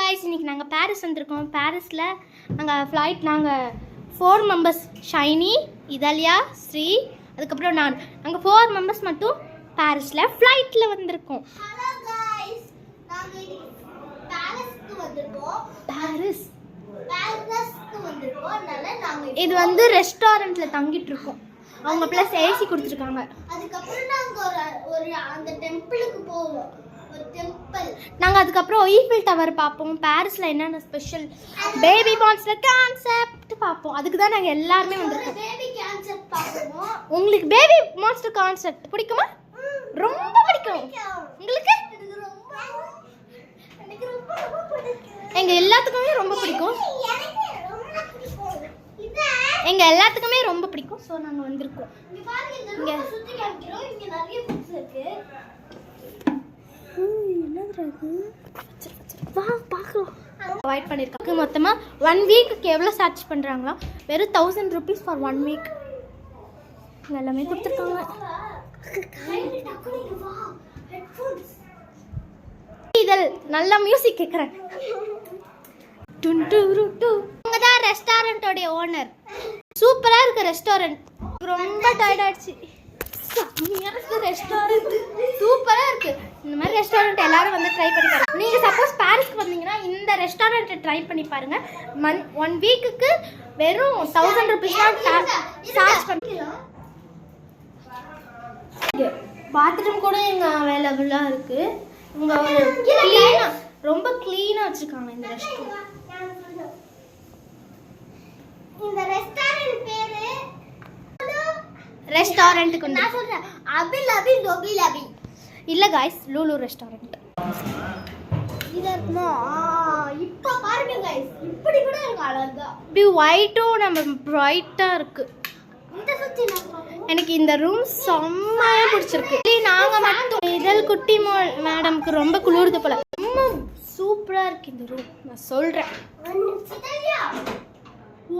guys, இன்னைக்கு நாங்கள் Paris வந்திருக்கோம். பாரிஸில் நாங்கள் ஃப்ளைட் 4 மெம்பர்ஸ், ஷைனி, இதலியா, ஸ்ரீ, அதுக்கப்புறம் நாங்கள் 4 மெம்பர்ஸ் மட்டும் பாரிஸில் ஃப்ளைட்டில் வந்திருக்கோம். ஹலோ गाइस, நாங்கள் இன்னைக்கு பாரிஸ்க்கு வந்திருக்கோம். பாரிஸ்க்கு வந்திருக்கோம். அதனால நாங்கள் இது வந்து ரெஸ்டாரண்ட்டில் தங்கிட்டு இருக்கோம். அவங்க ப்ளஸ் ஏசி கொடுத்துருக்காங்க. அதுக்கப்புறம் நாங்கள் ஒரு அந்த டெம்பிளுக்கு போவோம். நாங்கள் அதுக்கப்புறம் ஈஃபில் டவர் பார்ப்போம். பாரிஸில் என்னென்ன ஸ்பெஷல் பேபி மான்ஸ்டர் கான்செப்ட் பார்ப்போம். அதுக்கு தான் நாங்கள் எல்லாருமே வந்திருக்கோம். பேபி கான்செப்ட் பார்ப்போம். உங்களுக்கு பேபி மான்ஸ்டர் கான்செப்ட் பிடிக்குமா? ரொம்ப பிடிக்கும். உங்களுக்கு? எனக்கு ரொம்ப பிடிக்கும். எங்க எல்லாத்துக்குமே ரொம்ப பிடிக்கும். எங்க எல்லாத்துக்குமே ரொம்ப பிடிக்கும். ஸோ நாங்கள் வந்திருக்கோம். இங்க பாருங்க, இந்த ரூம் சுத்தி காமிக்கிறோம். இங்க நிறைய புக்ஸ் இருக்கு. அவாய்ட் பண்ணியிருக்காங்க. மொத்தமாக 1 வீக்குக்கு எவ்வளோ சார்ஜ் பண்ணுறாங்களா? வெறும் 1000 rupees ஃபார் 1 வீக். எல்லாமே கொடுத்துருக்காங்க. இதில் நல்ல மியூசிக் கேட்குறேன். இவங்க தான் ரெஸ்டாரண்ட்டோடைய ஓனர். சூப்பராக இருக்கு ரெஸ்டாரண்ட். ரொம்ப டயர்ட் ஆயிடுச்சு. ரெஸ்டாரண்ட் சூப்பரா இருக்கு. இந்த மாதிரி ரெஸ்டாரண்ட் எல்லாரும் வந்து ட்ரை பண்ணி பாருங்க. நீங்க சப்போஸ் பாரிஸ்க்கு வந்தீங்கன்னா இந்த ரெஸ்டாரண்ட்டை ட்ரை பண்ணி பாருங்க. 1 வீக்குக்கு வெறும் 1000 rupees தான் சார்ஜ் பண்ணுறோம். பாத்ரூம் கூட இங்க அவைலபிளா இருக்கு. இங்க ரொம்ப கிளீனா வச்சிருக்காங்க இந்த ரெஸ்டாரண்ட். இந்த ரெஸ்டாரண்ட் பேரு ரெஸ்டாரண்ட்டுக்கு நான் சொல்றேன், அபி லோபி இல்ல गाइस, லூலு ரெஸ்டாரண்ட். இத இருக்குமா? இப்ப பாருங்க गाइस, இப்படி கூட இருக்கு அழகா. இப்படி ஒயிட்டும் நம்ம பிரைட்டா இருக்கு. இந்த சுத்தி நான் பாப்போம். எனக்கு இந்த ரூம் செம்மையா பிடிச்சிருக்கு. நாங்க மட்டும் இதழ் குட்டி மேடம்க்கு ரொம்ப குளிருது போல. ரொம்ப சூப்பரா இருக்கு இந்த ரூம். நான் சொல்றேன். சிதல்யா,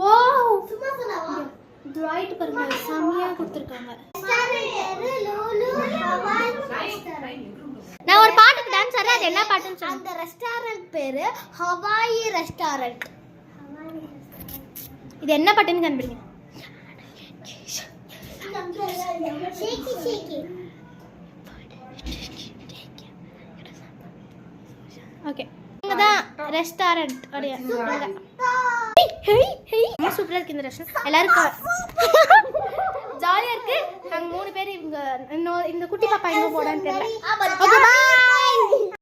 வாவ், சும்மா சொல்லவா? பிரைட் பாருங்க, செம்மையா கொடுத்திருக்காங்க. ரெஸ்டாரண்ட் பேரு லூலு ஹவாய் ரெஸ்டாரண்ட். நான் ஒரு பாட்டுக்கு டான்ஸ் ஆடுறேன். அது என்ன பாட்டுன்னு சொல்லுங்க. அந்த ரெஸ்டாரண்ட் பேரு ஹவாய் ரெஸ்டாரண்ட். இது என்ன பாட்டுன்னு கண்டுபிடிங்க. Shaky shaky. ஓகே, இங்க தான் ரெஸ்டாரண்ட் ஓடியா. சூப்பரா இருக்கு இந்த ரெஸ்டாரண்ட். எல்லாரும் ஜாலியா இருக்கு. நாங்க 3 பேர். இவங்க இந்த குட்டி பாப்பா எங்க போடான்னு தெரியல. Okay, by.